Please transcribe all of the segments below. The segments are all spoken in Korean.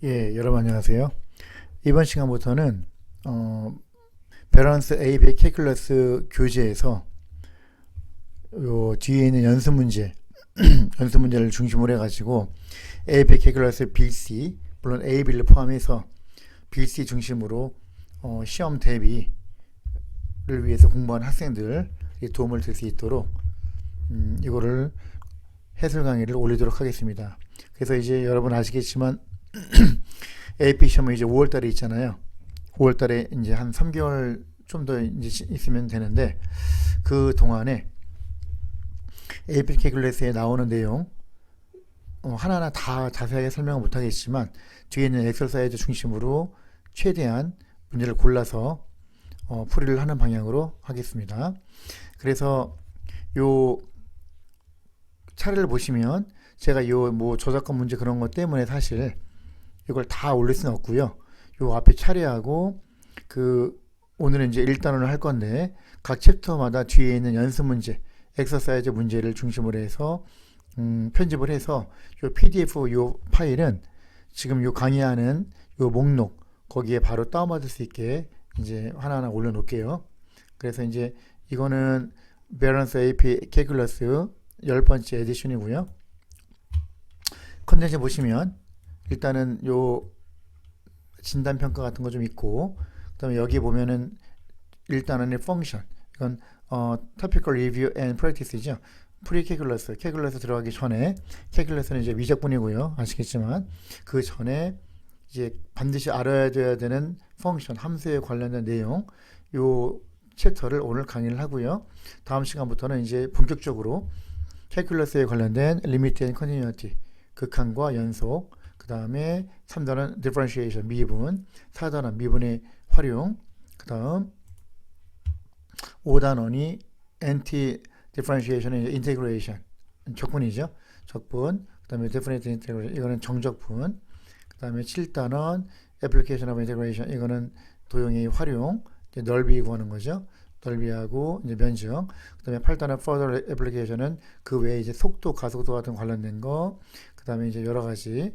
예, 여러분 안녕하세요. 이번 시간부터는 밸런스 AB 캐큘러스 교재에서 요 뒤에 있는 연습 문제, 연습 문제를 중심으로 해가지고 AB 캐큘러스 BC, 물론 AB를 포함해서 BC 중심으로 시험 대비를 위해서 공부하는 학생들 도움을 줄 수 있도록 이거를 해설 강의를 올리도록 하겠습니다. 그래서 이제 여러분 아시겠지만 AP 시험은 이제 5월 달에 있잖아요. 5월 달에 이제 한 3개월 좀 더 이제 있으면 되는데 그 동안에 AP 캐큘레스에 나오는 내용 하나하나 다 자세하게 설명은 못 하겠지만 뒤에 있는 엑서사이즈 중심으로 최대한 문제를 골라서 풀이를 하는 방향으로 하겠습니다. 그래서 요 차례를 보시면 제가 요 뭐 저작권 문제 그런 것 때문에 사실 이걸 다 올릴 수는 없고요. 요 앞에 차례하고 오늘은 이제 1단원을 할 건데 각 챕터마다 뒤에 있는 연습 문제, 엑서사이즈 문제를 중심으로 해서 편집을 해서 요 PDF 요 파일은 지금 요 강의하는 요 목록 거기에 바로 다운받을 수 있게 이제 하나하나 올려놓을게요. 그래서 이제 이거는 밸런스 AP 캐큘러스 10번째 에디션이고요. 컨텐츠 보시면 일단은 요 진단평가 같은 거 좀 있고 그 다음에 여기 보면은 일단은 펑션 이건 topical review and practice이죠. 프리캐큘러스 캐큘러스 들어가기 전에 캐큘러스는 이제 미적분이고요. 아시겠지만 그 전에 이제 반드시 알아야 돼야 되는 펑션 함수에 관련된 내용 요 챕터를 오늘 강의를 하고요. 다음 시간부터는 이제 본격적으로 캐큘러스에 관련된 리미트 앤 컨티뉴어티 극한과 연속 그 다음에 3단원 differentiation 미분 4단원 미분의 활용 그 다음 5단원이 anti differentiation의 integration 적분이죠. 적분 그 다음에 definite integration 이거는 정적분 그 다음에 7단원 application of integration 이거는 도형의 활용 넓이 구하는 거죠. 넓이하고 이제 면적 그 다음에 8단원 further application은 그 외에 이제 속도 가속도 같은 관련된 거 그 다음에 이제 여러 가지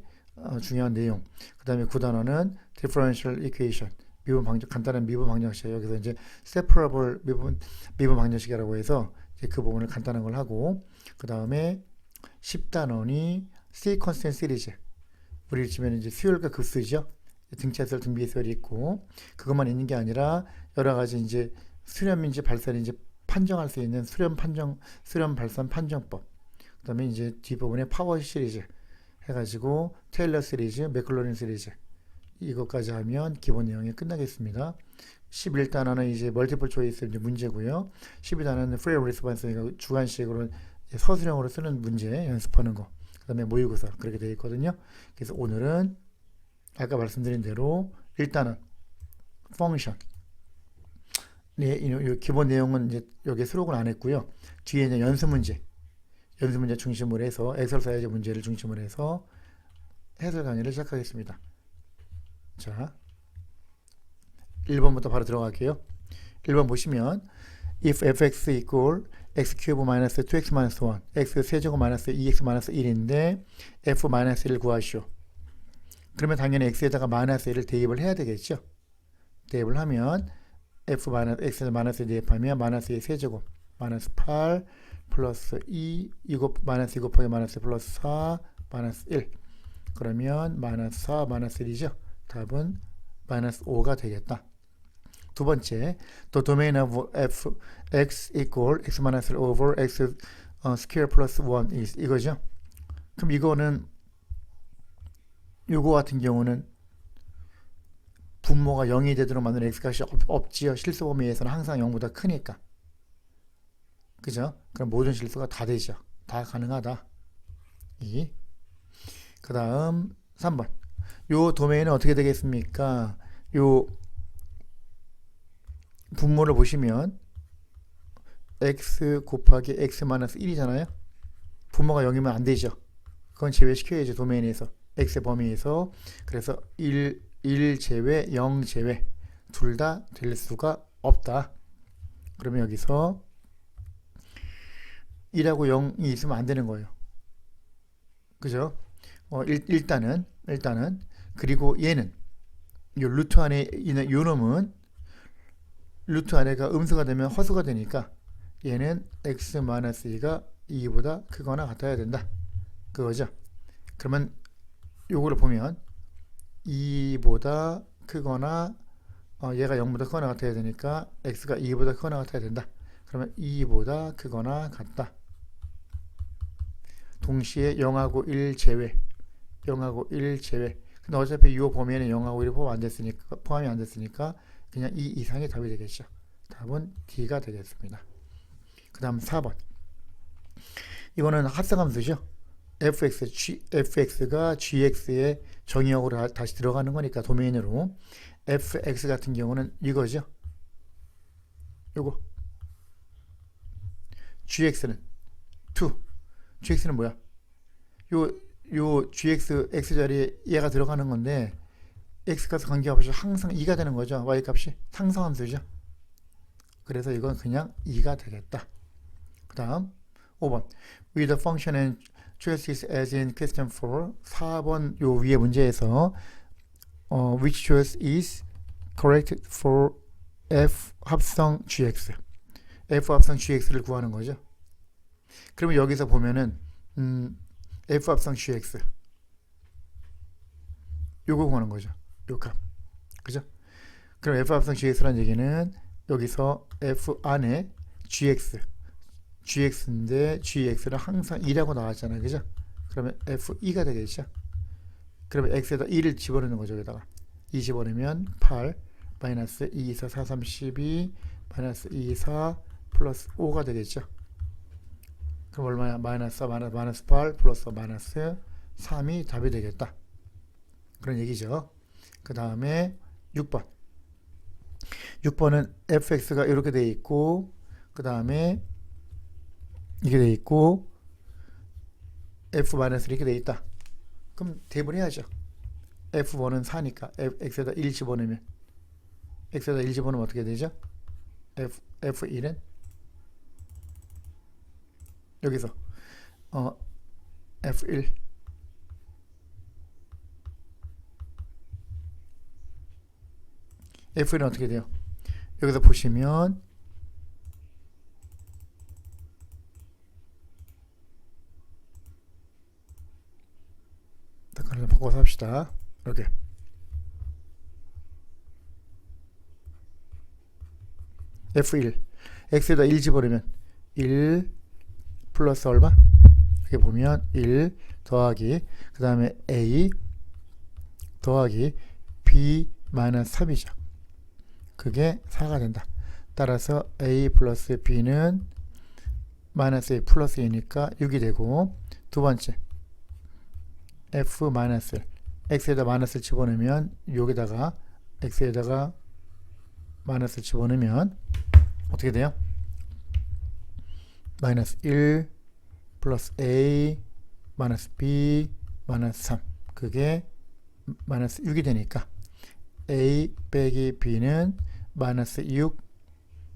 중요한 내용. 그 다음에 9단원은 differential equation. 미분 방정, 간단한 미분 방정식. 여기서 이제 separable 미분 방정식이라고 해서 이제 그 부분을 간단한 걸 하고, 그 다음에 10단원이 sequence and series. 우리 치면 이제 수열과 급수죠. 등차설, 등비설이 있고, 그것만 있는 게 아니라 여러 가지 이제 수렴인지 발산인지 판정할 수 있는 수렴 발산 판정법. 그 다음에 이제 뒷부분에 파워 시리즈. 해가지고 테일러 시리즈, 맥클로린 시리즈 이것까지 하면 기본 내용이 끝나겠습니다. 11단원은 이제 멀티플 초이스 문제고요. 12단원은 프리 리스폰스 주관식으로 서술형으로 쓰는 문제 연습하는 거. 그 다음에 모의고사 그렇게 되어 있거든요. 그래서 오늘은 아까 말씀드린 대로 일단은 펑션 이 기본 내용은 이제 여기 수록은 안 했고요. 뒤에 이제 연습 문제 중심으로 해서 엑서사이즈 문제를 중심으로 해서 해설 강의를 시작하겠습니다. 자, 1번부터 바로 들어갈게요. 1번 보시면 if fx equal x cube minus 2x minus 1 x 세제곱 마이너스 2x 마이너스 1인데 f 마이너스 1을 구하시오. 그러면 당연히 x에다가 마이너스 1을 대입을 해야 되겠죠. 대입을 하면 f 마이너스 x에 마이너스 1 대입하면 마이너스 2 세제곱 마이너스 8 플러스 2 이곱 마이너스 2 곱하기 마이너스 플러스 4 마이너스 1 그러면 마이너스 4 마이너스 1이죠. 답은 마이너스 5가 되겠다. 두 번째 the domain of f x equal x minus 1 over x square plus 1 is 이거죠. 그럼 이거는 요거 같은 경우는 분모가 0이 되도록 만드는 x값이 없지요. 실수 범위에서는 항상 0보다 크니까. 그죠? 그럼 모든 실수가 다 되죠. 다 가능하다. 그 다음 3번. 요 도메인은 어떻게 되겠습니까? 요 분모를 보시면 x 곱하기 x 마이너스 1이잖아요. 분모가 0이면 안 되죠. 그건 제외시켜야죠. 도메인에서. x 범위에서. 그래서 1 제외, 0 제외 둘 다 될 수가 없다. 그러면 여기서 1하고 0이 있으면 안 되는 거예요. 그죠? 일단은 그리고 얘는 요 루트 안에 있는 요 놈은 루트 안에가 음수가 되면 허수가 되니까 얘는 x-2가 2보다 크거나 같아야 된다. 그거죠. 그러면 요거를 보면 2보다 크거나 얘가 0보다 크거나 같아야 되니까 x가 2보다 크거나 같아야 된다. 그러면 2보다 크거나 같다. 동시에 0하고 1 제외. 0하고 1 제외. 근데 어차피 이 범위에는 0하고 1이 포함이 안 됐으니까 그냥 이 이상이 답이 되겠죠. 답은 D가 되겠습니다. 그 다음 4번. 이거는 합성함수죠. fx가 gx의 정의역으로 다시 들어가는 거니까 도메인으로 fx 같은 경우는 이거죠. 요거 gx는 2. gx는 뭐야? 요 gx x 자리에 얘가 들어가는 건데 x값 관계없이 항상 2가 되는 거죠. y값이 상성함수죠. 그래서 이건 그냥 2가 되겠다. 그 다음 5번. With the function and choices as in question 4. 4번 요 위에 문제에서 which choice is correct for f 합성 gx. f 합성 gx를 구하는 거죠. 그러면 여기서 보면은 f 합성 gx 요거 구하는 거죠. 요 값. 그죠? 그럼 f 합성 gx라는 얘기는 여기서 f 안에 gx인데 gx는 항상 2라고 나왔잖아요. 그죠? 그러면 f2가 되겠죠. 그러면 x에다 2를 집어넣는 거죠. 여기다가 2 집어넣으면 8 마이너스 2, 2, 4, 4, 3, 12 마이너스 2, 2, 4 플러스 5가 되겠죠. 그럼 얼마야? 마이너스 8 플러스 마이너스 3이 답이 되겠다. 그런 얘기죠. 그 다음에 6번. 6번은 fx가 이렇게 돼 있고 그 다음에 이게 돼 있고 f-를 이렇게 돼 있다. 그럼 대분해야죠. f1은 4니까 x에다 1 집어넣으면 x에다 1 집어넣으면 어떻게 되죠? f1은 여기서 f1 f1은 어떻게 돼요? 여기서 보시면 그걸 바꿔서 합시다. 이렇게 f1 x에다 1 집어넣으면 1 플러스 얼마? 이렇게 보면 1 더하기 그 다음에 a 더하기 b 마이너스 3이죠. 그게 4가 된다. 따라서 a 플러스 b는 마이너스 a 플러스 2니까 6이 되고 두 번째 f 마이너스 1 x에다 마이너스를 집어넣으면 여기다가 x에다가 마이너스를 집어넣으면 어떻게 돼요? 마이너스 1 플러스 a 마이너스 b 마이너스 3 그게 마이너스 6이 되니까 a 빼기 b는 마이너스 6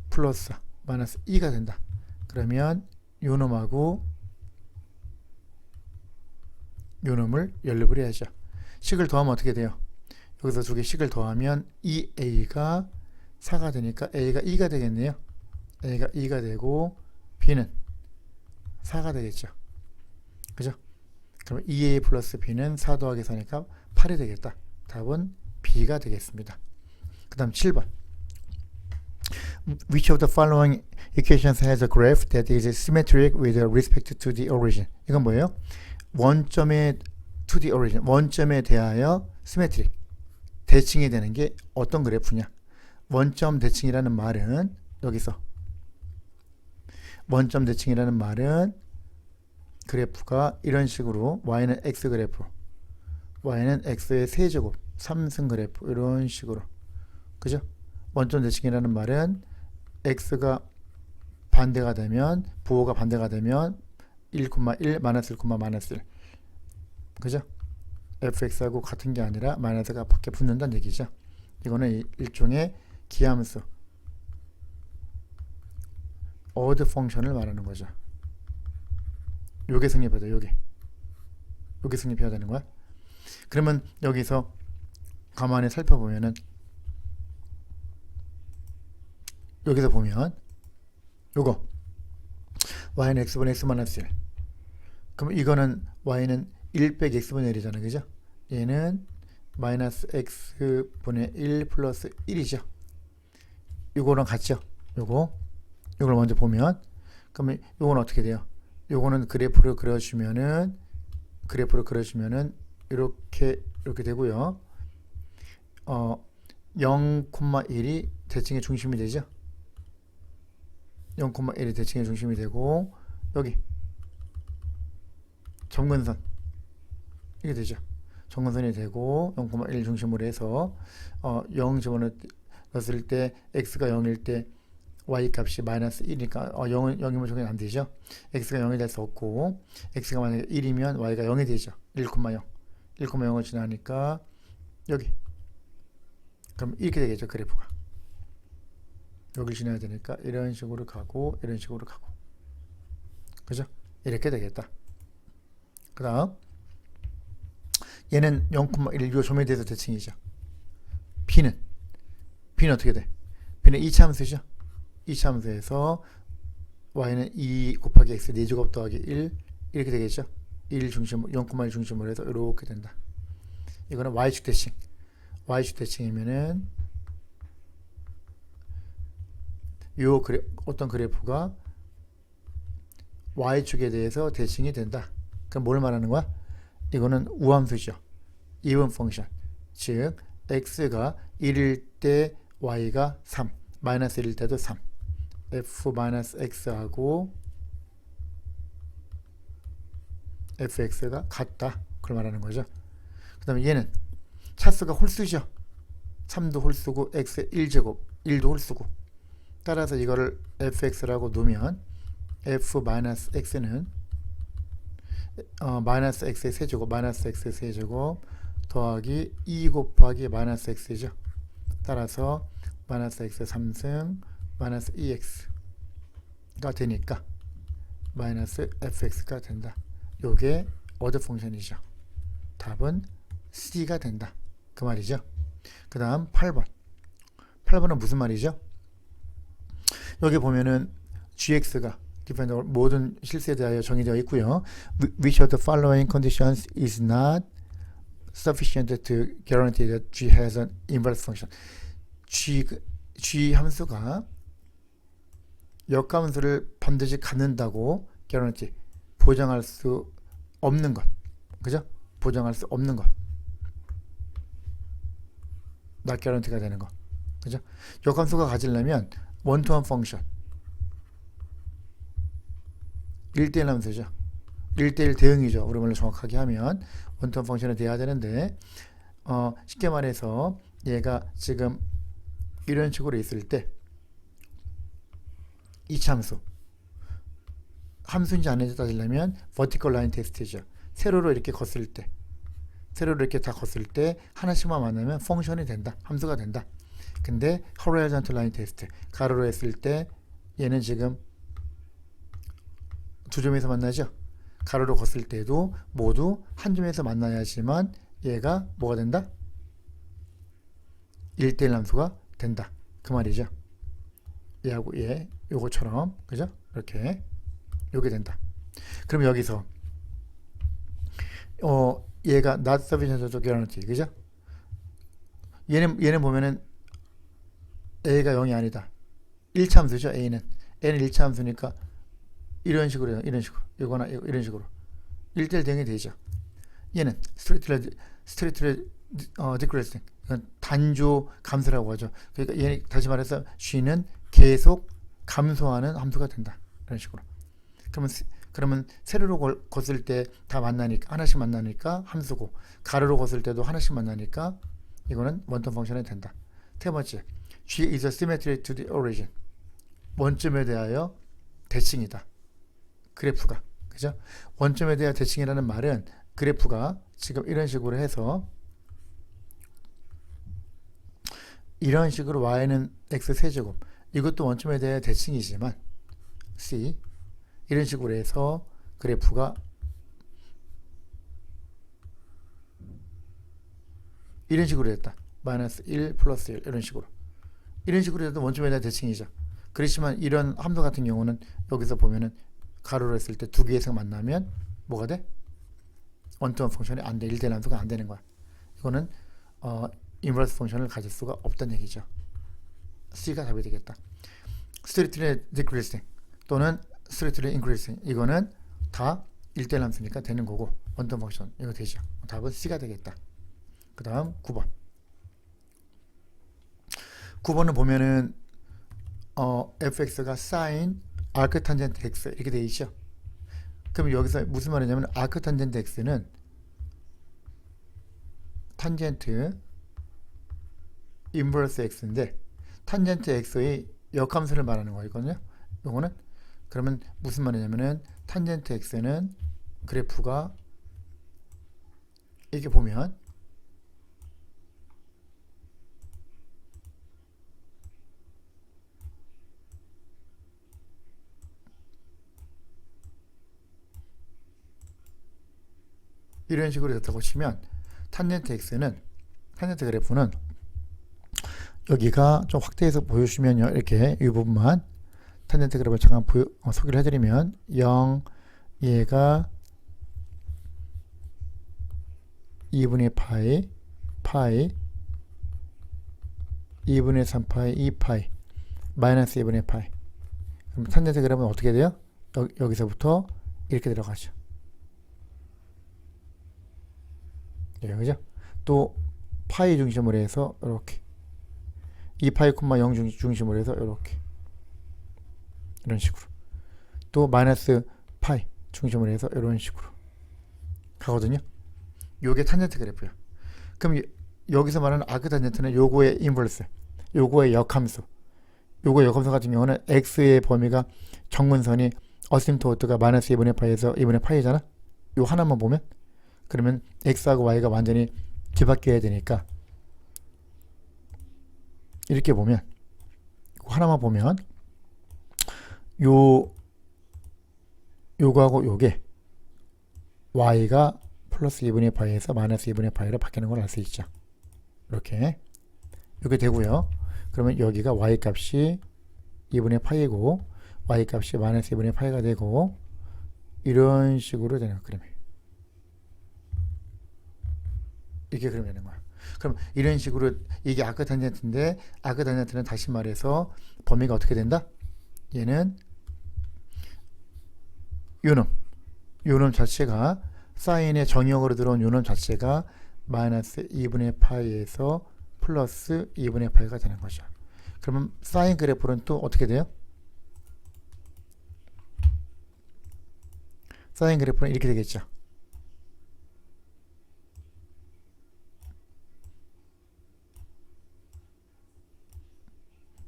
플러스 마이너스 2가 된다. 그러면 요 놈하고 요 놈을 연립을 해야죠. 식을 더하면 어떻게 돼요? 여기서 두 개 식을 더하면 2a가 4가 되니까 a가 2가 되겠네요. a가 2가 되고 b는 4가 되겠죠. 그죠? 그럼 2a 플러스 b는 4 더하기 4니까 8이 되겠다. 답은 b가 되겠습니다. 그 다음 7번. Which of the following equations has a graph that is symmetric with respect to the origin? 이건 뭐예요? 원점에 to the origin, 원점에 대하여 symmetric, 대칭이 되는 게 어떤 그래프냐? 원점 대칭이라는 말은 여기서 원점 대칭이라는 말은 그래프가 이런 식으로 y는 x 그래프, y는 x의 세제곱, 3승 그래프 이런 식으로, 그죠? 원점 대칭이라는 말은 x가 반대가 되면 부호가 반대가 되면 1,1 마이너스 1, 마이너스 1, 그죠? fx하고 같은 게 아니라 마이너스가 밖에 붙는다는 얘기죠. 이거는 일종의 기함수 odd 펑션을 말하는 거죠. 요게 성립해야 돼. 요게 성립해야 되는 거야. 그러면 여기서 가만히 살펴보면은 여기서 보면 요거 y는 x분의 x-1 그럼 이거는 y는 1 빼기 x분의 1이잖아 그죠? 얘는 마이너스 x분의 1 플러스 1이죠. 요거랑 같죠? 요걸 먼저 보면 그러면 요건 어떻게 돼요? 요거는 그래프를 그려주면은 이렇게 되고요. 0,1이 대칭의 중심이 되죠. 0,1이 대칭의 중심이 되고 여기 점근선 이게 되죠. 점근선이 되고 0,1 중심으로 해서 0 집어넣었을 때 x가 0일 때 y 값이 마이너스 1이니까 0이면 적용이 안 되죠. x가 0이 될 수 없고 x가 만약에 1이면 y가 0이 되죠. 1,0 1,0을 지나니까 여기 그럼 이렇게 되겠죠. 그래프가 여기를 지나야 되니까 이런 식으로 가고 이런 식으로 가고 그죠? 이렇게 되겠다. 그 다음 얘는 0,1 요 점에 대해서 대칭이죠. b는 어떻게 돼? b는 2차 함수죠. 2차 함수에서 y는 2 곱하기 x 4제곱 더하기 1 이렇게 되겠죠. 1 중심 0,1 중심으로 해서 이렇게 된다. 이거는 y축 대칭. y축 대칭이면은 요 어떤 그래프가 y축에 대해서 대칭이 된다. 그럼 뭘 말하는 거야? 이거는 우함수죠. 이분 펑션. 즉 x가 1일 때 y가 3, 마이너스 1일 때도 3. f-x하고 fx가 같다. 그걸 말하는 거죠. 그 다음에 얘는 차수가 홀수죠. 3도 홀수고 x의 1제곱, 1도 홀수고 따라서 이거를 fx라고 놓으면 f-x는 마이너스 x의 세제곱 마이너스 x의 세제곱 더하기 2 곱하기 마이너스 x죠. 따라서 마이너스 x 3승 마이너스 2x가 되니까 마이너스 fx가 된다. 요게 어드 펑션이죠. 답은 C가 된다. 그 말이죠. 그 다음 8번. 8번은 무슨 말이죠? 여기 보면은 gx가 모든 실수에 대하여 정의되어 있고요. Which of the following conditions is not sufficient to guarantee that g has an inverse function? g 함수가 역함수를 반드시 갖는다고 guarantee 보장할 수 없는 것, 그죠? 보장할 수 없는 것, not guarantee가 되는 것, 그죠? 역함수가 가지려면 원투원 펑션 1대1 함수죠. 1대1 대응이죠. 우리말로 정확하게 하면 원투원 펑션이 돼야 되는데 쉽게 말해서 얘가 지금 이런 식으로 있을 때 이차함수 함수인지 아닌지 따지려면 vertical line test이죠. 세로로 이렇게 걷을 때 세로로 이렇게 다 걷을 때 하나씩만 만나면 펑션이 된다. 함수가 된다. 근데 horizontal line test 가로로 했을 때 얘는 지금 두 점에서 만나죠. 가로로 걷을 때도 모두 한 점에서 만나야지만 얘가 뭐가 된다? 1대1 함수가 된다. 그 말이죠. 얘하고 얘 요거처럼 그죠? 이렇게 요게 된다. 그럼 여기서 얘가 not sufficient to guarantee 그죠? 얘는 보면은 a가 0이 아니다. 1차 함수죠. a는 1차 함수니까 이런 식으로 이거나 이런 식으로 1대1 대응이 되죠. 얘는 strictly decreasing 단조 감소라고 하죠. 그러니까 얘 다시 말해서 g는 계속 감소하는 함수가 된다. 이런 식으로. 그러면 세로로 걷을 때 다 만나니까 하나씩 만나니까 함수고 가로로 걷을 때도 하나씩 만나니까 이거는 원점 펑션이 된다. 세 번째, G is a symmetry to the origin. 원점에 대하여 대칭이다. 그래프가 그죠? 원점에 대하여 대칭이라는 말은 그래프가 지금 이런 식으로 해서 이런 식으로 y는 x 세제곱 이것도 원점에 대하여 대칭이지만 C 이런 식으로 해서 그래프가 이런 식으로 됐다. 마이너스 1 플러스 1 이런 식으로 해도 원점에 대한 대칭이죠. 그렇지만 이런 함수 같은 경우는 여기서 보면은 가로로 했을 때 두 개의 성 만나면 뭐가 돼? 원점 펑션이 안 돼. 1대 함수가 안 되는 거야. 이거는 인버스 펑션을 가질 수가 없다는 얘기죠. C가 답이 되겠다. strictly decreasing 또는 strictly increasing 이거는 다 1대 함수니까 되는 거고 원점 펑션 이거 되죠. 답은 C가 되겠다. 그 다음 9번 9번은 보면은 fx가 sin arctangent x 이렇게 되어 있죠. 그럼 여기서 무슨 말이냐면 arctangent x는 탄젠트 인버스 x인데 탄젠트 x의 역함수를 말하는 거거든요. 요거는 그러면 무슨 말이냐면은 탄젠트 x는 그래프가 이렇게 보면 이런 식으로 됐다고 치면 탄젠트 그래프는 여기가 좀 확대해서 보여주시면요. 이렇게 이 부분만 탄젠트 그래프를 잠깐 소개를 해드리면 0 얘가 2분의 파이 2분의 3파이 2파이 마이너스 2분의 파이 그럼 탄젠트 그래프는 어떻게 돼요? 여기서부터 이렇게 들어가죠. 예, 그죠? 또 파이 중심으로 해서 이렇게 2파이, 0 중심으로 해서 이렇게 이런 식으로 또 마이너스 파이 중심으로 해서 이런 식으로 가거든요. 요게 탄젠트 그래프야. 그럼 여기서 말하는 아크 탄젠트는 요거의 인버스, 요거의 역함수. 요거의 역함수 같은 경우는 x의 범위가 정근선이 어심토트가 마이너스 2분의 파이에서 2분의 파이잖아. 요 하나만 보면 그러면 x하고 y가 완전히 뒤바뀌어야 되니까 이렇게 보면 하나만 보면 요거하고 요게 y가 플러스 2분의 파이에서 마이너스 2분의 파이로 바뀌는 걸 알 수 있죠. 이렇게 요게 되고요. 그러면 여기가 y 값이 2분의 파이고 y 값이 마이너스 2분의 파이가 되고 이런 식으로 되는 그림이에요. 이렇게 그리면 되는 거야. 그럼 이런 식으로 이게 아크 탄젠트인데 아크 탄젠트는 다시 말해서 범위가 어떻게 된다? 얘는 요놈 자체가 사인의 정역으로 들어온 요놈 자체가 마이너스 2분의 파이에서 플러스 2분의 파이가 되는 거죠. 그러면 사인 그래프는 또 어떻게 돼요? 사인 그래프는 이렇게 되겠죠.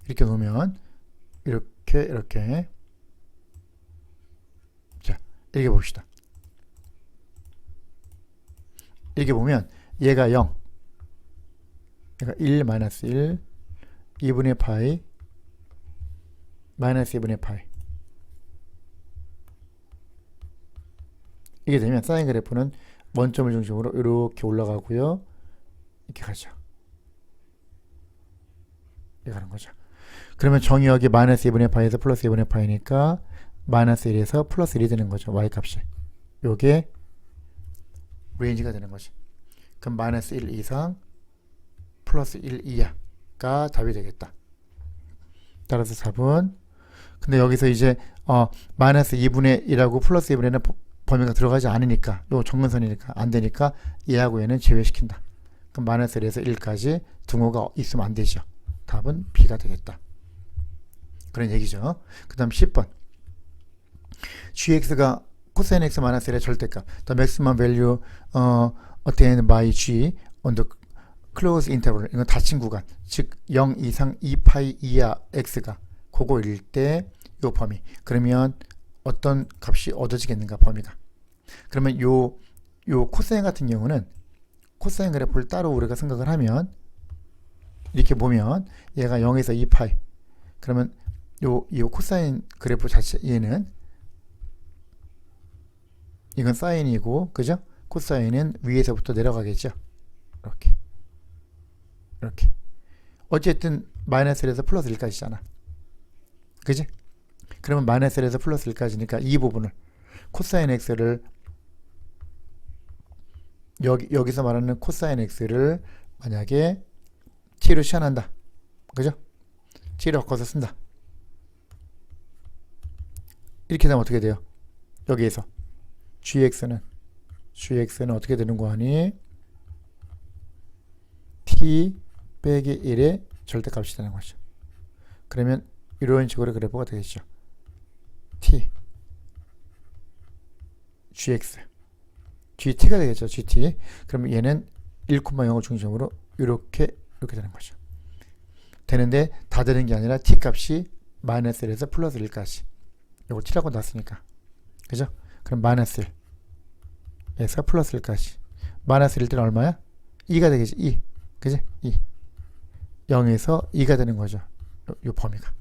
이렇게 놓으면 이렇게 자 이렇게 봅시다. 이렇게 보면 얘가 0 얘가 1 마이너스 1 2분의 파이 마이너스 2분의 파이 이게 되면 사인 그래프는 원점을 중심으로 이렇게 올라가고요. 이렇게 가죠. 이렇게 가는 거죠. 그러면 정의역이 마이너스 2분의 파이에서 플러스 2분의 파이니까 마이너스 1에서 플러스 1이 되는 거죠. y값이. 요게 레인지가 되는 거지. 그럼 마이너스 1 이상 플러스 1 이하가 답이 되겠다. 따라서 답은 근데 여기서 이제 마이너스 2분의 1하고 플러스 2분의 1은 범위가 들어가지 않으니까 요 정근선이니까 안 되니까 얘하고 얘는 제외시킨다. 그럼 마이너스 1에서 1까지 등호가 있으면 안 되죠. 답은 B가 되겠다. 그런 얘기죠. 그 다음 10번 gx가 코사인 x 마이너스 1의 절대값 the maximum value attained by g on the closed interval 이건 닫힌 구간 즉 0 이상 2파이 이하 x가 그거일 때 요 범위 그러면 어떤 값이 얻어지겠는가 범위가 그러면 요 코사인 같은 경우는 코사인 그래프를 따로 우리가 생각을 하면 이렇게 보면 얘가 0에서 2파이 그러면 요 코사인 그래프 자체 얘는 이건 사인이고 그죠? 코사인은 위에서부터 내려가겠죠. 이렇게 이렇게. 어쨌든 마이너스 1에서 플러스 1까지잖아. 그지? 그러면 마이너스 1에서 플러스 1까지니까 이 부분을 코사인 x를 여기서 말하는 코사인 x를 만약에 t로 시한한다. 그죠? t로 바꿔서 쓴다. 이렇게 되면 어떻게 돼요? 여기에서 gx는 어떻게 되는 거 아니? t 빼기 1의 절대값이 되는 거죠. 그러면 이런 식으로 그래프가 되겠죠. t gx gt가 되겠죠. gt. 그러면 얘는 1,0을 중심으로 이렇게 되는 거죠. 되는데 다 되는 게 아니라 t 값이 마이너스 1에서 플러스 1까지. 이거 t라고 놨으니까. 그죠? 그럼 마이너스 1에서 플러스 1까지. 마이너스 1 때는 얼마야? 2가 되겠지. 2. 그지? 2. 0에서 2가 되는 거죠. 요 범위가.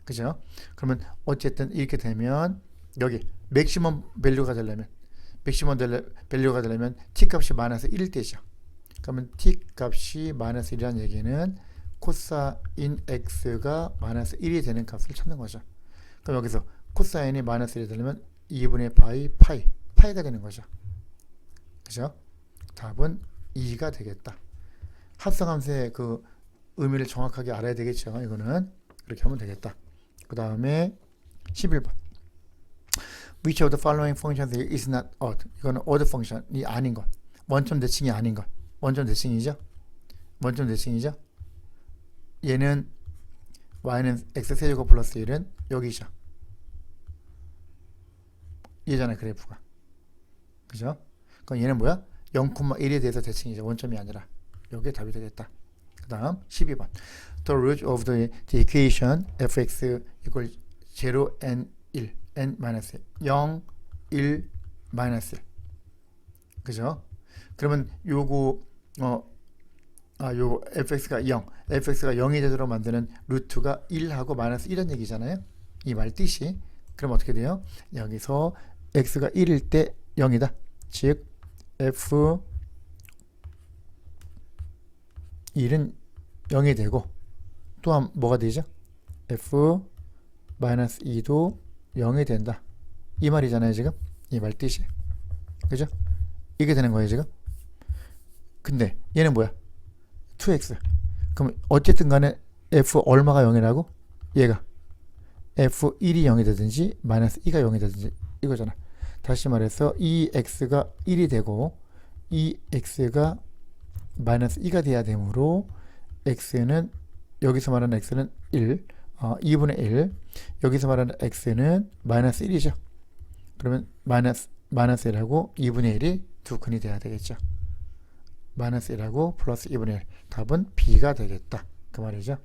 그죠? 그러면 어쨌든 이렇게 되면 여기 맥시멈 밸류가 되려면 t 값이 마이너스 1일 때죠. 그러면 t 값이 마이너스 1이라는 얘기는 코사인 x가 마이너스 1이 되는 값을 찾는 거죠. 그럼 여기서 코사인이 마이너스 1이 되려면 2분의 파이가 되는 거죠. 그죠? 답은 2가 되겠다. 합성함수의 그 의미를 정확하게 알아야 되겠죠. 이거는 그렇게 하면 되겠다. 그 다음에 11번. Which of the following functions is not odd? 이거는 odd function이 아닌 것. 원점 대칭이 아닌 것. 원점 대칭이죠. 얘는 y는 x세제곱 플러스 1은 여기죠. 얘잖아 그래프가. 그죠? 그럼 얘는 뭐야? 0,1에 대해서 대칭이죠. 원점이 아니라. 여기에 답이 되겠다. 그 다음 12번. The root of the equation fx equals 0 and 1 n 마이너스 0, 1, 마이너스 1. 그죠? 그러면 요거 요거 fx가 0이 되도록 만드는 루트가 1하고 마이너스 1이라는 얘기잖아요. 이 말 뜻이. 그럼 어떻게 돼요? 여기서 x가 1일 때 0이다. 즉 f 1은 0이 되고 또한 뭐가 되죠? f 마이너스 2도 0이 된다. 이 말이잖아요 지금. 이 말 뜻이. 그죠? 이게 되는 거예요 지금. 근데 얘는 뭐야? 2x. 그럼 어쨌든 간에 f 얼마가 0이라고? 얘가 f1이 0이 되든지 마이너스 2가 0이 되든지 이거잖아. 다시 말해서 이 x가 1이 되고 이 x가 마이너스 2가 돼야 되므로 x는 여기서 말하는 x는 1, 2분의 1. 여기서 말하는 x는 마이너스 1이죠. 그러면 마이너스 1하고 2분의 1이 두 근이 돼야 되겠죠. 마이너스 1하고 플러스 2분의 1. 답은 b가 되겠다. 그 말이죠.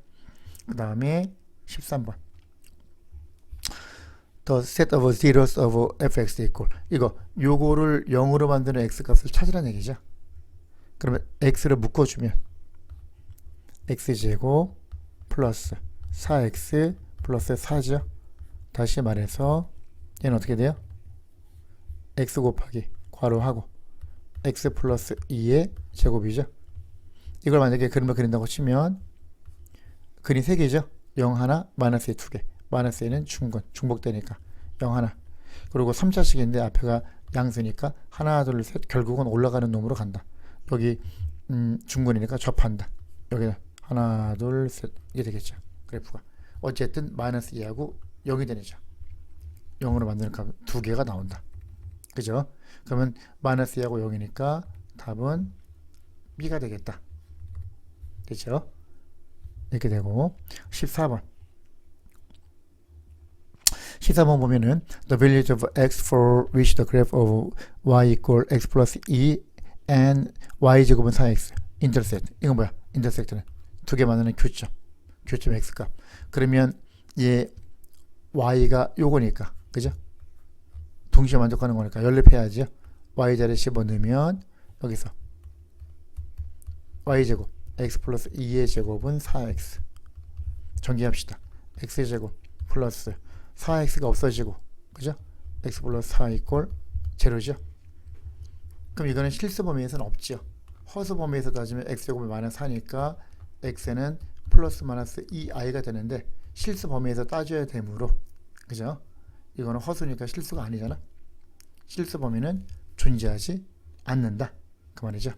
그 다음에 13번. The set of zeros of fx equal. 요거를 0으로 만드는 x값을 찾으라는 얘기죠. 그러면 x를 묶어주면 x제곱 플러스 4x 플러스 4죠. 다시 말해서 얘는 어떻게 돼요? x 곱하기 괄호하고 x 플러스 2의 제곱이죠. 이걸 만약에 그림을 그린다고 치면 근이 3개죠. 0 하나, 마이너스 2개. 마이너스 1은 중복되니까 0 하나. 그리고 3차식인데 앞에가 양수니까 하나, 둘, 셋 결국은 올라가는 놈으로 간다. 여기 중근이니까 접한다. 여기 하나, 둘, 셋 이게 되겠죠. 그래프가. 어쨌든 마이너스 2하고 0이 되죠. 0으로 만드는 값 2개가 나온다. 그죠? 그러면 마이너스 2하고 0이니까 답은 B가 되겠다. 됐죠? 이렇게 되고 14번 보면은 the values of x for which the graph of y equal x plus 2 and y 제곱은 4x intersect. 이건 뭐야? intersect는 두 개 만드는 교점 x값. 그러면 얘 y가 요거니까 그죠? 동시에 만족하는 거니까 연립해야죠. y자리에 집어넣으면 여기서 y제곱 x 플러스 2의 제곱은 4x 정리합시다. x제곱 플러스 4x가 없어지고 그죠? x 플러스 4 이꼴 제로죠. 그럼 이거는 실수 범위에서는 없죠. 허수 범위에서 따지면 x제곱이 마이너스 4니까 x는 플러스 마이너스 2i가 되는데 실수 범위에서 따져야 되므로, 그죠? 이거는 허수니까 실수가 아니잖아. 실수 범위는 존재하지 않는다, 그 말이죠.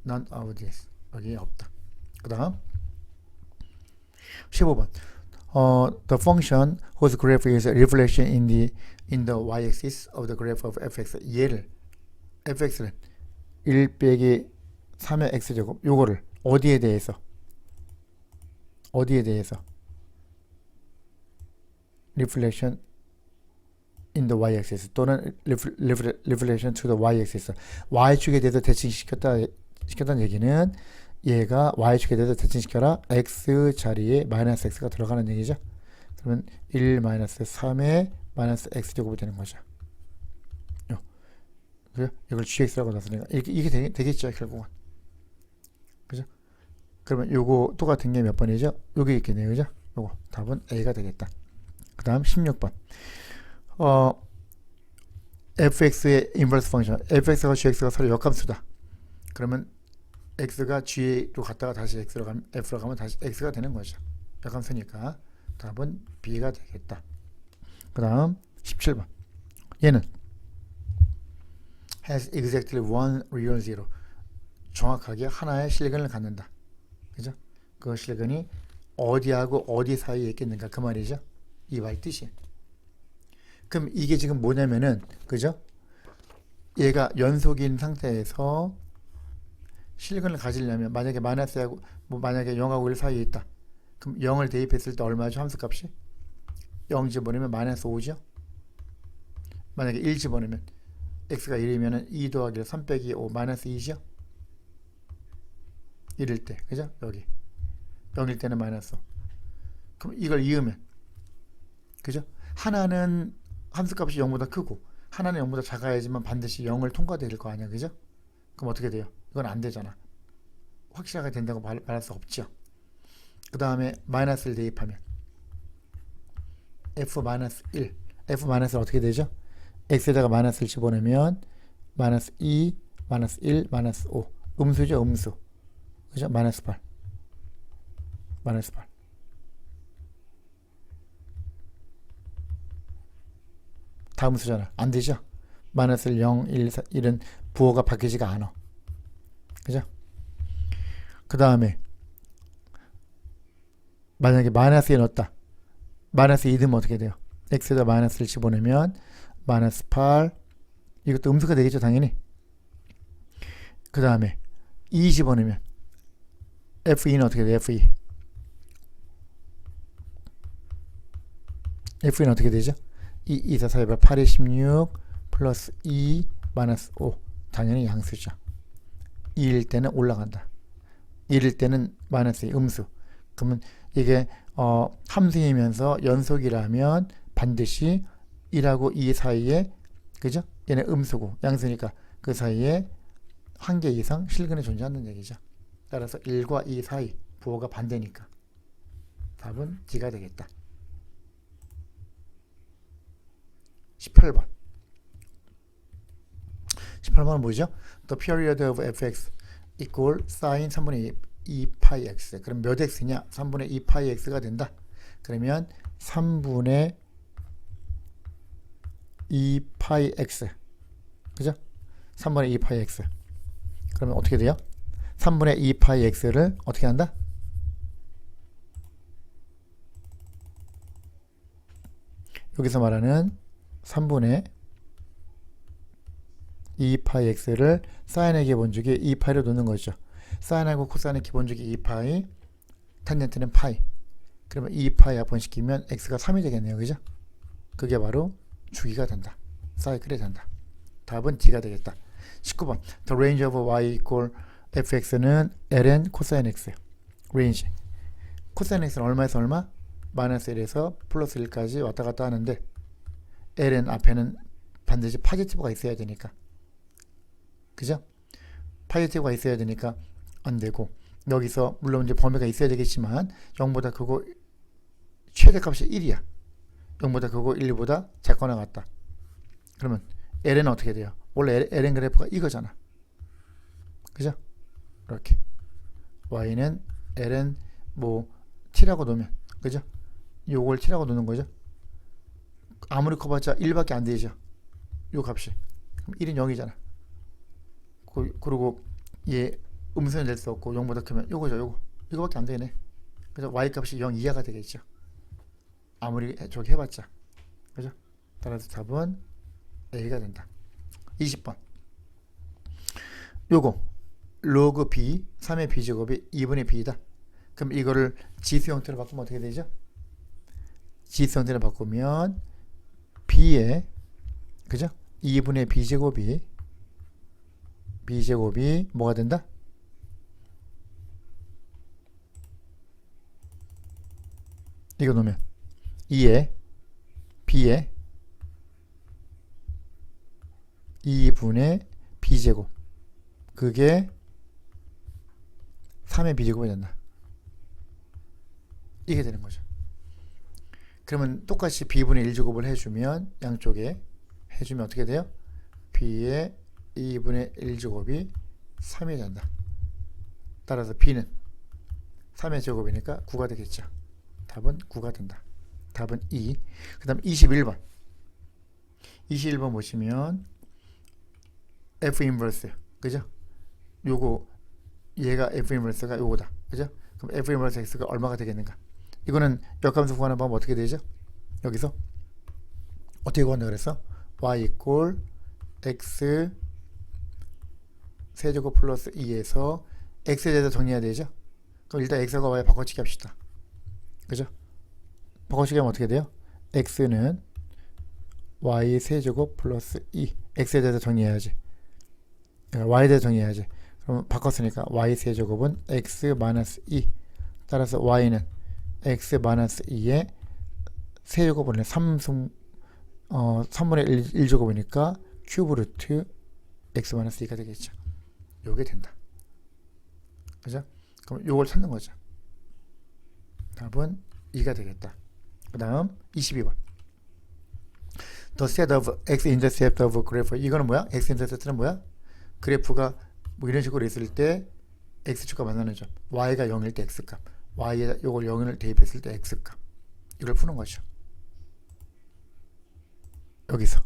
none of this, 여기에 없다. 그 다음 15번 the function whose graph is a reflection in the y-axis of the graph of fx. 얘를 fx는 1 빼기 3의 x제곱, 요거를 어디에 대해서 reflection in the y-axis 또는 reflection to the y-axis, y축에 대해서 대칭시켰다는 얘기는 얘가 y축에 대해서 대칭시켜라 x 자리에 마이너스 x가 들어가는 얘기죠. 그러면 1 마이너스 3의 마이너스 x제곱이 되는 거죠. 그죠? 이걸 gx라고 놨으니까 이게 되겠죠, 결국은. 그죠? 그러면 요거 똑같은 게 몇 번이죠? 요게 있겠네요, 그죠? 요거 답은 A가 되겠다. 그 다음 16번 fx의 인버스 펑션, fx와 gx가 서로 역함수다. 그러면 x가 g로 갔다가 다시 f로 가면 다시 x가 되는 거죠. 역함수니까 답은 B가 되겠다. 그 다음 17번 얘는 has exactly one real zero, 정확하게 하나의 실근을 갖는다. 그죠? 그 실근이 어디하고 어디 사이에 있겠는가, 그 말이죠. 이 말 뜻이. 그럼 이게 지금 뭐냐면은, 그죠? 얘가 연속인 상태에서 실근을 가지려면 만약에 마이너스하고 만약에 0하고 1 사이에 있다. 그럼 0을 대입했을 때 얼마죠? 함수값이 0 집어넣으면 마이너스 5죠. 만약에 1 집어넣으면 x가 1이면 2 더하기 3 빼기 5 마이너스 2죠. 1일 때, 그죠? 여기 0일 때는 마이너스 5. 그럼 이걸 이으면, 그죠? 하나는 함수값이 0보다 크고 하나는 0보다 작아야지만 반드시 0을 통과될 거 아니야, 그죠? 그럼 어떻게 돼요? 이건 안 되잖아. 확실하게 된다고 말할 수 없죠. 그 다음에 마이너스를 대입하면 f-1, f-를 어떻게 되죠? x에다가 마이너스를 집어넣으면 마이너스 2, 마이너스 1, 마이너스 5. 음수죠, 음수. 그죠? 마이너스 8. 마이너스 8. 다음 수잖아. 안 되죠? 마이너스 0, 1, 4, 1은 부호가 바뀌지가 않아. 그죠? 그 다음에 만약에 마이너스에 넣었다. 마이너스 2 넣으면 어떻게 돼요? x에다 마이너스를 집어넣으면 마이너스 8. 이것도 음수가 되겠죠, 당연히. 그 다음에 2 집어넣으면 f2는 어떻게 돼요? f2는 어떻게 되죠? 2, 4, 4, 8에 16 플러스 2 마이너스 5. 당연히 양수죠. 2일 때는 올라간다. 1일 때는 마이너스 2, 음수. 그러면 이게 함수이면서 연속이라면 반드시 1하고 2 사이에, 그죠? 얘는 음수고 양수니까 그 사이에 한 개 이상 실근이 존재하는 얘기죠. 따라서 1과 2 사이 부호가 반대니까 답은 D가 되겠다. 18번 18번은 뭐죠? The period of fx equal sin 3분의 2 파이 x. 그럼 몇 x냐? 3분의 2 파이 x가 된다. 그러면 3분의 2 파이 x, 그죠? 3분의 2 파이 x. 그러면 어떻게 돼요? 3분의 2 파이 x를 어떻게 한다? 여기서 말하는 3분의 2 파이 x를 사인의 기본주기 2 파이로 놓는 거죠. 사인하고 코사인의 기본주기 2 파이, 탄젠트는 파이. 그러면 2 파이 합분시키면 x가 3이 되겠네요, 그죠? 그게 바로 주기가 된다. 사이클이 된다. 답은 D가 되겠다. 19번 The range of y equal fx는 ln 코사인 x. range. 코사인 x는 얼마에서 얼마? 마이너스 1에서 플러스 1까지 왔다 갔다 하는데 ln 앞에는 반드시 파지티브가 있어야 되니까, 그죠? 파지티브가 있어야 되니까 안 되고, 여기서 물론 이제 범위가 있어야 되겠지만 0보다 크고 최대값이 1이야. 0보다 크고 1보다 작거나 같다. 그러면 ln은 어떻게 돼요? 원래 ln 그래프가 이거잖아, 그죠? 이렇게 y는 ln 뭐 t라고 놓으면, 그죠? 요걸 t라고 놓는 거죠. 아무리 커봤자 1밖에 안 되죠, 요 값이. 그럼 1은 0이잖아. 그리고 얘 음수는 될 수 없고 0보다 크면 요거죠. 이거밖에 안 되네. 그래서 y 값이 0 이하가 되겠죠, 아무리 저기 해봤자. 그죠? 따라서 답은 A가 된다. 20번. 요거 로그 B 3의 B제곱이 2분의 B이다. 그럼 이거를 지수 형태로 바꾸면 어떻게 되죠? 지수 형태로 바꾸면 B의, 그죠? 2분의 B제곱이 뭐가 된다? 이거 놓으면 2의 B의 2분의 B제곱, 그게 3의 B제곱이 된다. 이게 되는 거죠. 그러면 똑같이 B분의 1제곱을 해주면, 양쪽에 해주면 어떻게 돼요? B의 2분의 1제곱이 3이 된다. 따라서 B는 3의 제곱이니까 9가 되겠죠. 답은 9가 된다. 답은 2. 그 다음 21번. 21번 보시면 F 인버스, 그죠? 요거 얘가 F 인버스가 요거다, 그죠? 그럼 F 인버스 X가 얼마가 되겠는가? 이거는 역함수 구하는 방법 어떻게 되죠? 여기서 어떻게 구한다 그랬어? y 이꼴 x 세제곱 플러스 2에서 x에 대해서 정리해야 되죠? 그럼 일단 x과 y 바꿔치기 합시다. 그죠? 바꿔치기 하면 어떻게 돼요? x는 y 세제곱 플러스 2, x에 대해서 정리해야지. y에 대해서 정리해야지. 그럼 바꿨으니까 y 세제곱은 x 마이너스 2, 따라서 y는 x 마이너스 2에 세제곱은 3분의 1제곱이니까 큐브 루트 x 마이너스 2가 되겠죠. 요게 된다. 그죠? 그럼 요걸 찾는 거죠. 답은 2가 되겠다. 그 다음 22번. The set of x-intercept of graph. 이거는 뭐야? x-intercept는 뭐야? 그래프가 뭐 이런 식으로 있을 때 x축과 만나는 점, y가 0일 때 x값, y에 요걸 0을 대입했을 때 x값, 이걸 푸는 거죠. 여기서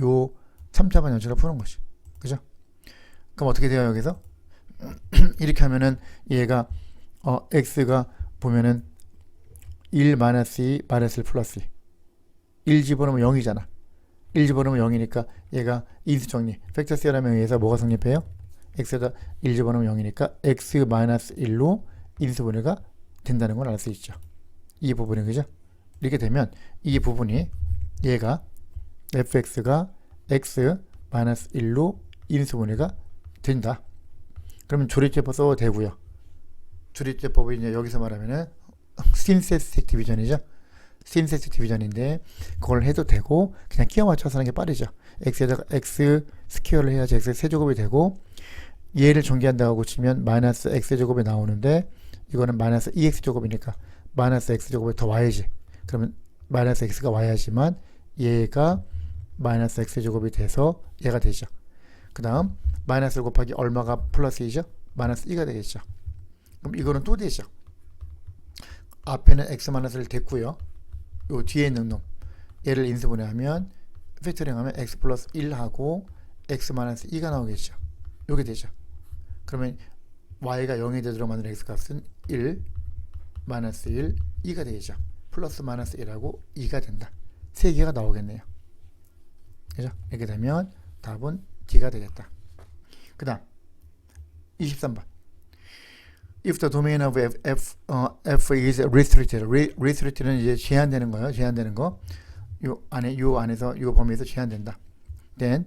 요 3차반 연출을 푸는 거지. 그죠? 그럼 어떻게 돼요? 여기서 이렇게 하면은 얘가 x가 보면은 1 마이너스 2 마이너스 1 플러스 1 집어넣으면 0이잖아. 1 집어넣으면 0이니까 얘가 인수정리 팩터 시어럼에 의해서 뭐가 성립해요? x에다 1 집어넣으면 0이니까 x 마이너스 1로 인수분해가 된다는 걸 알 수 있죠. 이 부분이, 그죠? 이렇게 되면 이 부분이 얘가 fx가 x 마이너스 1로 인수분해가 된다. 그러면 조립제법 써도 되고요. 조립제법이 이제 여기서 말하면은 synthetic division이죠. synthetic division인데 그걸 해도 되고 그냥 끼워 맞춰서 하는 게 빠르죠. x에다가 x 스퀘어를 해야지 x 세제곱이 되고, 얘를 전개한다고 치면 마이너스 x제곱이 나오는데 이거는 마이너스 2x제곱이니까 마이너스 x제곱이 더 와야지. 그러면 마이너스 x가 와야지만 얘가 마이너스 x제곱이 돼서 얘가 되죠. 그 다음 마이너스 곱하기 얼마가 플러스 2죠? 마이너스 2가 되겠죠. 그럼 이거는 또 되죠. 앞에는 x 마이너스를 댔고요. 요 뒤에 있는 놈 얘를 인수분해하면 팩토링하면 x 플러스 1하고 x 마이너스 2가 나오겠죠. 요게 되죠. 그러면 y가 0이 되도록 만든 x값은 1 마이너스 1 2가 되겠죠. 플러스 마이너스 1하고 2가 된다. 3개가 나오겠네요. 그죠? 이렇게 되면 답은 D가 되겠다. 그 다음 23번. If the domain of f is restricted. restricted는 이제 제한되는 거예요. 제한되는 거. 요 안에서 요 범위에서 제한된다. Then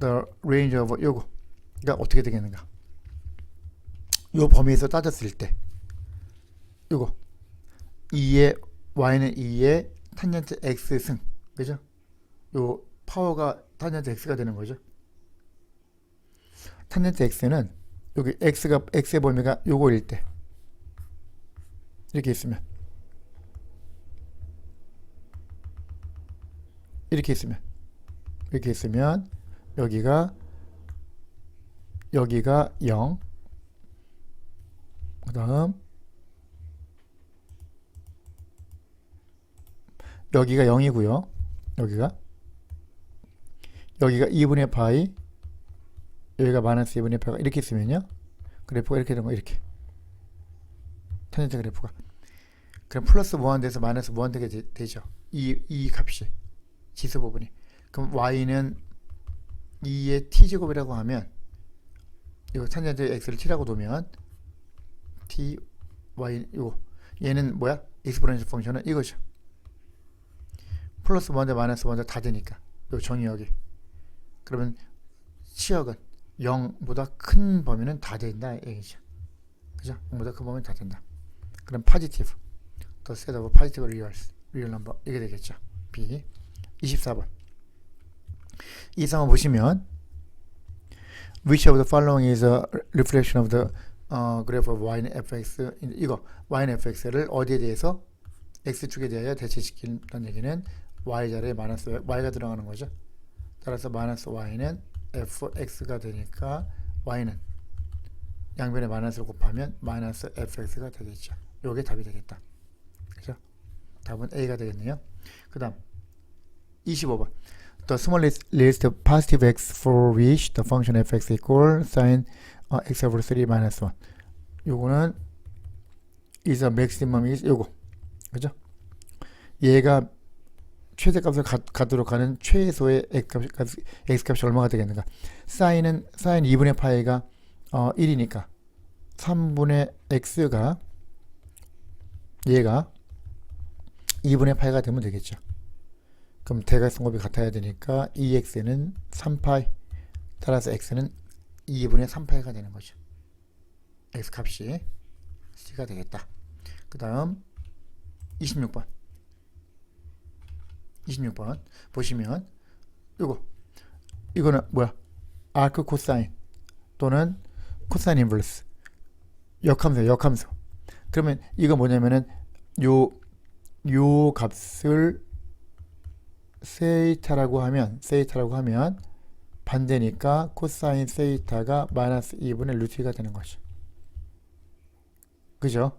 the range of 요거가 어떻게 되겠는가? 요 범위에서 따졌을 때 요거 2의 y는 2의 탄젠트 x 승, 그죠? 요 파워가 탄젠트 x가 되는 거죠. 탄젠트 x는 여기 x의 범위가 요거일 때 이렇게 있으면 이렇게 있으면 여기가 0, 그 다음 여기가 0이고요. 여기가 2분의 파이, 여기가 마이너스 2분의 파이가 이렇게 있으면요. 그래프가 이렇게 되는 거, 이렇게. 탄젠트 그래프가. 그럼 플러스 무한대에서 마이너스 무한대가 되죠. 이 값이. 지수 부분이. 그럼 y는 2의 t제곱이라고 하면, 이거 탄젠트 x를 t라고 두면, t, y, 이거. 얘는 뭐야? 익스포넨셜 펑션은 이거죠. 플러스 무한대, 마이너스 무한대 다 되니까. 요 정의역이. 그러면 치역은 0보다 큰 범위는 다 된다 얘기죠. 그죠? 0보다 큰 범위는 다 된다. 그럼 positive, the set of positive real number 이게 되겠죠. B. 24번. 이 상황 보시면 which of the following is a reflection of the graph of y는 fx, 이거 y는 fx를 어디에 대해서 x축에 대하여 대체시킨다는 얘기는 y자리에 마이너스 y가 들어가는 거죠. 따라서 마이너스 y는 fx가 되니까 y는 양변에 마이너스를 곱하면 마이너스 fx가 되겠죠. 요게 답이 되겠다. 그죠? 답은 A가 되겠네요. 그 다음 25번. The smallest list of positive x for which the function fx equal sin x over 3 minus 1. 요거는 is a maximum is 요거. 그죠? 얘가 최대값을 갖도록 하는 최소의 x값이 얼마가 되겠는가? sin 2분의 파이가 1이니까 3분의 x가 얘가 2분의 파이가 되면 되겠죠. 그럼 대각선곱이 같아야 되니까 2x는 3파이, 따라서 x는 2분의 3파이가 되는 거죠. x값이 c가 되겠다. 그 다음 26번 보시면 이거는 뭐야? 아크 코사인 또는 코사인 인버스 역함수. 그러면 이거 뭐냐면은 요 값을 세이타라고 하면 반대니까 코사인 세이타가 마이너스 2분의 루트 2가 되는 거죠. 그죠?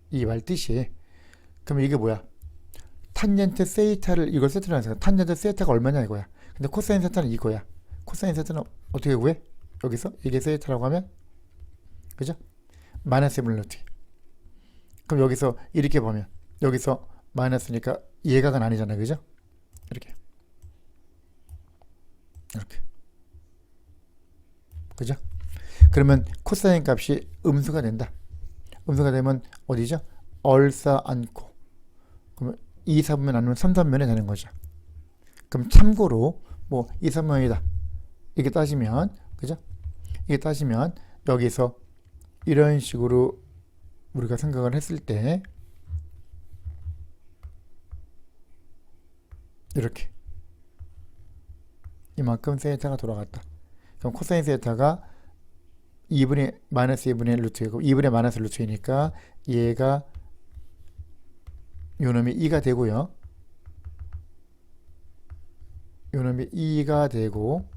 이 말 뜻이. 그러면 이게 뭐야? 탄젠트 세이타를 이걸 세트로 하는 거야. 탄젠트 세이타가 얼마냐 이거야. 근데 코사인 세이타는 이거야. 코사인 세이타는 어떻게 구해? 여기서 이게 세이타라고 하면 그죠? 마이너스 1분의 루트 2. 그럼 여기서 이렇게 보면 여기서 마이너스니까 예각은 아니잖아요. 그죠? 이렇게 그죠? 그러면 코사인 값이 음수가 된다. 음수가 되면 어디죠? 얼싸안고. 그러면 2, 4분면 아니면 3, 3면에 되는 거죠. 그럼 참고로 뭐 2, 3면이다 이렇게 따지면 그죠? 이게 따지면 여기서 이런 식으로 우리가 생각을 했을 때 이렇게 이만큼 세타가 돌아갔다. 그럼 코사인 세타가 2분의 마이너스 2분의 루트이고 2분의 마이너스 루트이니까 얘가 요놈이 2가 되고요. 요놈이 2가 되고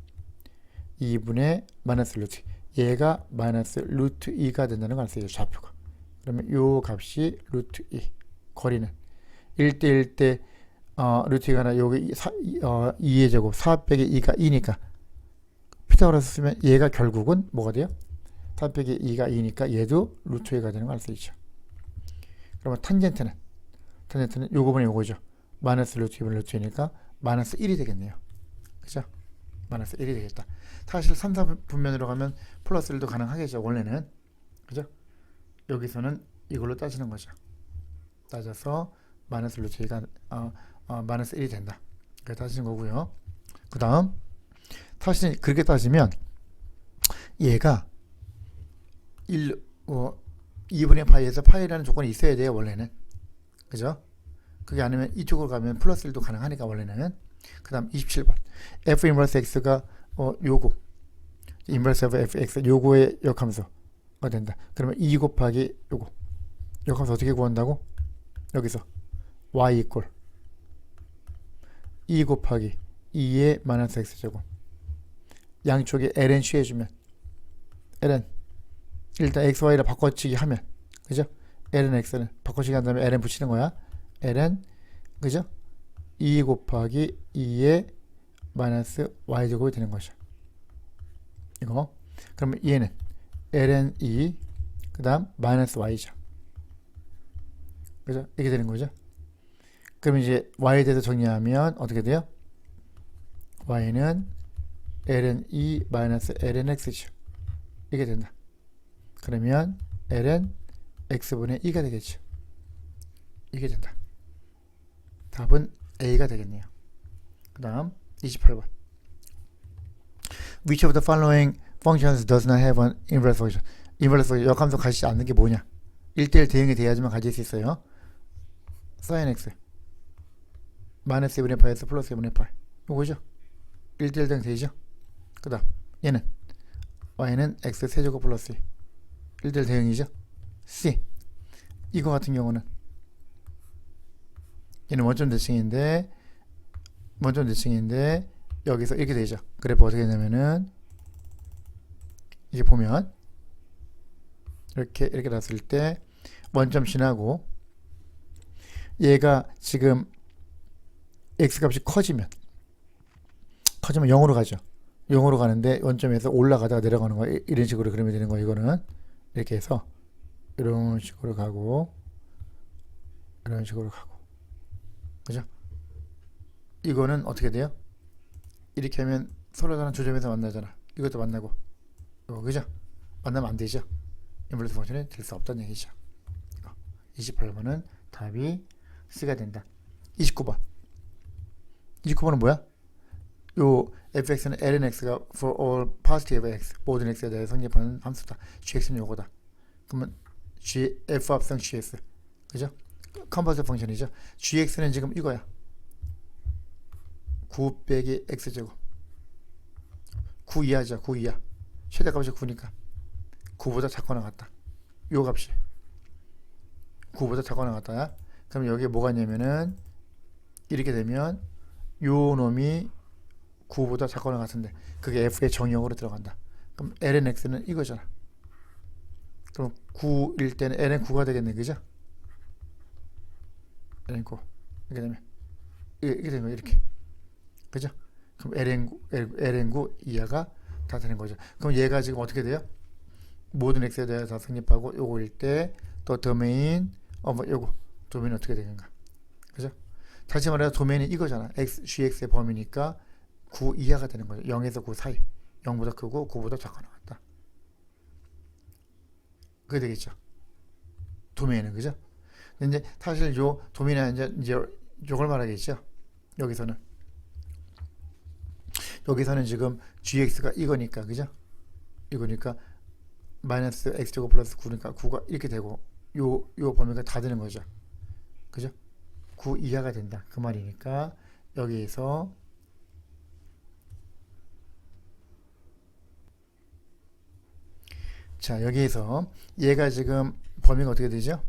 2분의 마이너스 루트, 얘가 마이너스 루트 2가 된다는 걸 알 수 있어요. 좌표가. 그러면 요 값이 루트 2, 거리는 1대 1대 루트 2가 아니라 여기 2의 제곱 4 빼기 2가 2니까 피타고라스 쓰면 얘가 결국은 뭐가 돼요? 4 빼기 2가 2니까 얘도 루트 2가 되는 걸 알 수 있죠. 그러면 탄젠트는 요거분의 요거죠. 마이너스 루트 2분의 루트 2니까 마이너스 1이 되겠네요. 그죠? 마이너스 1이 되겠다. 사실 3, 4분면으로 가면 플러스 1도 가능하겠죠. 원래는. 그죠? 여기서는 이걸로 따지는 거죠. 따져서 마이너스 루트 2가 마이너스 1이 된다. 그렇게 따지는 거고요. 그 다음 사실 그렇게 따지면 얘가 2분의 파이에서 파이라는 조건이 있어야 돼요. 원래는. 그죠? 그게 아니면 이쪽으로 가면 플러스 1도 가능하니까 원래는. 그 다음 27번 f 인버스 x가 요거 인버스 of fx 요거의 역함수가 된다. 그러면 2 곱하기 요거 역함수 어떻게 구한다고? 여기서 y 이퀄 2 곱하기 2의 마이너스 x제곱 양쪽에 ln 취해주면 ln 일단 xy를 바꿔치기 하면 그죠? ln x는 바꿔치기 한 다음에 ln 붙이는 거야. ln 그죠? 2 곱하기 2의 마이너스 y 제곱이 되는 거죠. 이거. 그러면 얘는 ln 2 그 다음 마이너스 y죠. 그죠? 이렇게 되는 거죠. 그럼 이제 y에 대해서 정리하면 어떻게 돼요? y는 ln 2 마이너스 ln x죠. 이게 된다. 그러면 ln x분의 2가 되겠죠. 이게 된다. 답은 A가 되겠네요. 그 다음 28번. Which of the following functions does not have an inverse function? 인버스 펑션, 역함수 가지지 않는 게 뭐냐? 1대1 대응이 돼야지만 가질 수 있어요. sin x 마이너스 1분의 파에서 플러스 1분의 파 이거죠. 1대1 대응 되죠. 그 다음 얘는 y는 x 세제곱 플러스 1대1 대응이죠. c 이거 같은 경우는 얘는 원점 대칭인데 여기서 이렇게 되죠. 그래프 어떻게 되냐면은 이게 보면 이렇게 났을 때 원점 지나고 얘가 지금 x 값이 커지면 0으로 가죠. 0으로 가는데 원점에서 올라가다가 내려가는 거 이런 식으로 그리면 되는 거. 이거는 이렇게 해서 이런 식으로 가고 이런 식으로 가고 그죠? 이거는 어떻게 돼요? 이렇게 하면 서로 다른 조점에서 만나잖아. 이것도 만나고 그죠? 만나면 안 되죠. 인버스 펑션이 될 수 없다는 얘기죠. 28번은 답이 C가 된다. 29번은 뭐야? 요 fx는 ln x가 for all positive x 모든 x에 대해 성립하는 함수다. gx는 요거다. 그러면 f 합성 gx 그죠? 컴퍼스 펑션이죠. gx는 지금 이거야. 9 빼기 x제곱 9 이하죠. 9 이하 최대값이 9니까 9보다 작거나 같다. 요 값이 9보다 작거나 같다. 그럼 여기에 뭐가 있냐면은 이렇게 되면 요 놈이 9보다 작거나 같은데 그게 f의 정의역으로 들어간다. 그럼 ln x는 이거잖아. 그럼 9일 때는 ln 9가 되겠네. 그죠? ln 9 이렇게 되면 이렇게 그죠? 그럼 ln 9 이하가 다 되는 거죠. 그럼 얘가 지금 어떻게 돼요? 모든 x에 대해서 다 성립하고 요거일 때 또 도메인 요거 도메인이 어떻게 되는가? 그죠? 다시 말해서 도메인이 이거잖아. gx의 범위니까 9 이하가 되는 거죠. 0에서 9 사이. 0보다 크고 9보다 작거나 같다. 그게 되겠죠. 도메인은 그죠? 근데 이제 사실 요 도메인은 이제 요걸 말하겠죠. 여기서는 지금 gx가 이거니까 그죠? 이거니까 마이너스 x제곱 플러스 9니까 9가 이렇게 되고 요 범위가 다 되는 거죠. 그죠? 9 이하가 된다. 그 말이니까 여기에서 자 여기에서 얘가 지금 범위가 어떻게 되죠?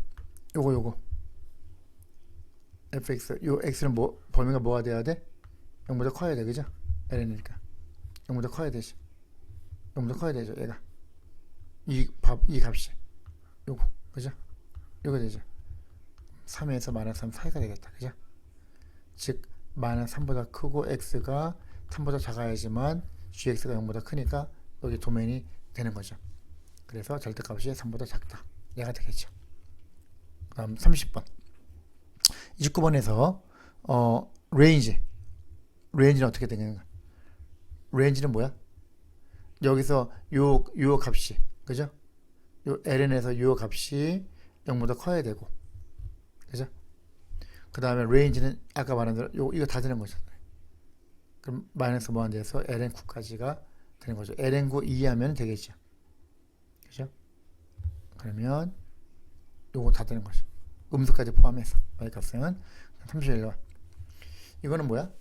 요거 fx 요 x는 뭐 범위가 뭐가 돼야 돼? 0보다 커야 돼. 그죠? ln이니까 0보다 커야 되지. 0보다 커야 되죠. 얘가 이 값이 요거 그죠? 요거 되죠. 3에서 마이너스 3 사이가 되겠다. 그죠? 즉 마이너스 3보다 크고 x가 3보다 작아야지만 gx가 0보다 크니까 여기 도메인이 되는 거죠. 그래서 절대값이 3보다 작다. 얘가 되겠죠. 다음 30번 29번에서 레인지는 어떻게 되는가? 레인지는 뭐야? 여기서 요 값이 그죠? 요 ln에서 요 값이 0보다 커야 되고 그죠? 그 다음에 레인지는 아까 말한 대로 이거 다 되는 거죠. 그럼 마이너스 무한 돼서 ln9까지가 되는 거죠. ln9 이해하면 되겠죠. 그죠? 그러면 요거 다 되는 거죠. 음수까지 포함해서 y 값은 31번. 이거는 뭐야?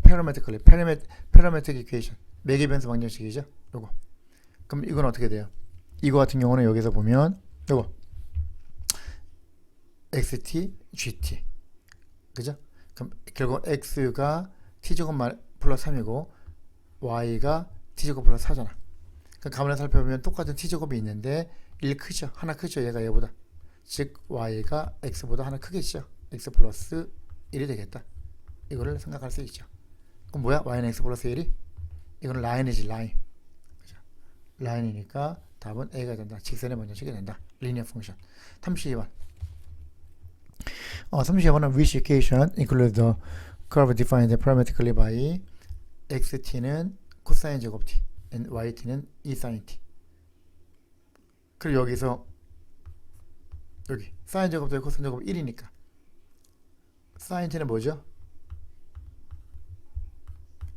parametric equation 매개 변수 방정식이죠. 요거. 그럼 이건 어떻게 돼요? 이거 같은 경우는 여기서 보면 요거 xt, gt 그죠? 그럼 결국 x가 t제곱 플러스 3이고 y가 t제곱 플러스 4잖아. 그 가만히 살펴보면 똑같은 t제곱이 있는데 1 크죠. 하나 크죠. 얘가 얘보다. 즉 y가 x보다 하나 크겠죠. x 플러스 1이 되겠다. 이거를 생각할 수 있죠. 그럼 뭐야? y는 x 플러스 1이? 이거는 라인이지, 라인. 그죠? 라인이니까 답은 a가 된다. 직선에 먼저 치게 된다. 리니어 펑션. 32번. 32번은 which equation include the curve defined parametrically by xt는 코사인 제곱 t, yt는 e 사인 t. 그리고 여기서 여기 사인 제곱 더하기 코사인 제곱 1이니까 사인 t는 뭐죠?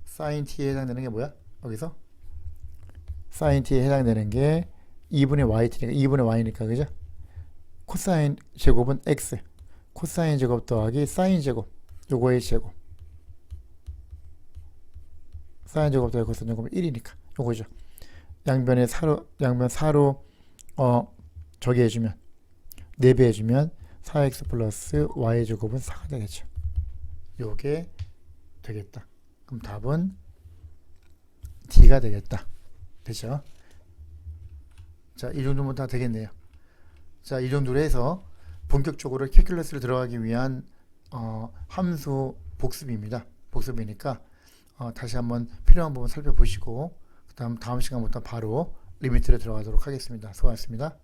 사인 t에 해당되는 게 뭐야? 여기서 사인 t에 해당되는 게 2분의 yt니까 2분의 y니까 그죠? 코사인 제곱은 x, 코사인 제곱 더하기 사인 제곱, 요거의 제곱. 사인 제곱 더하기 코사인 제곱은 1이니까 요거죠. 양변에 양변 4로 저기 해주면 4배 해주면 4x 플러스 y 제곱은 4가 되겠죠. 요게 되겠다. 그럼 답은 D가 되겠다. 되죠? 자, 이 정도면 다 되겠네요. 자, 이 정도로 해서 본격적으로 캘큘러스를 들어가기 위한 함수 복습입니다. 복습이니까 다시 한번 필요한 부분 살펴보시고 다음 시간부터 바로 리미트를 들어가도록 하겠습니다. 수고하셨습니다.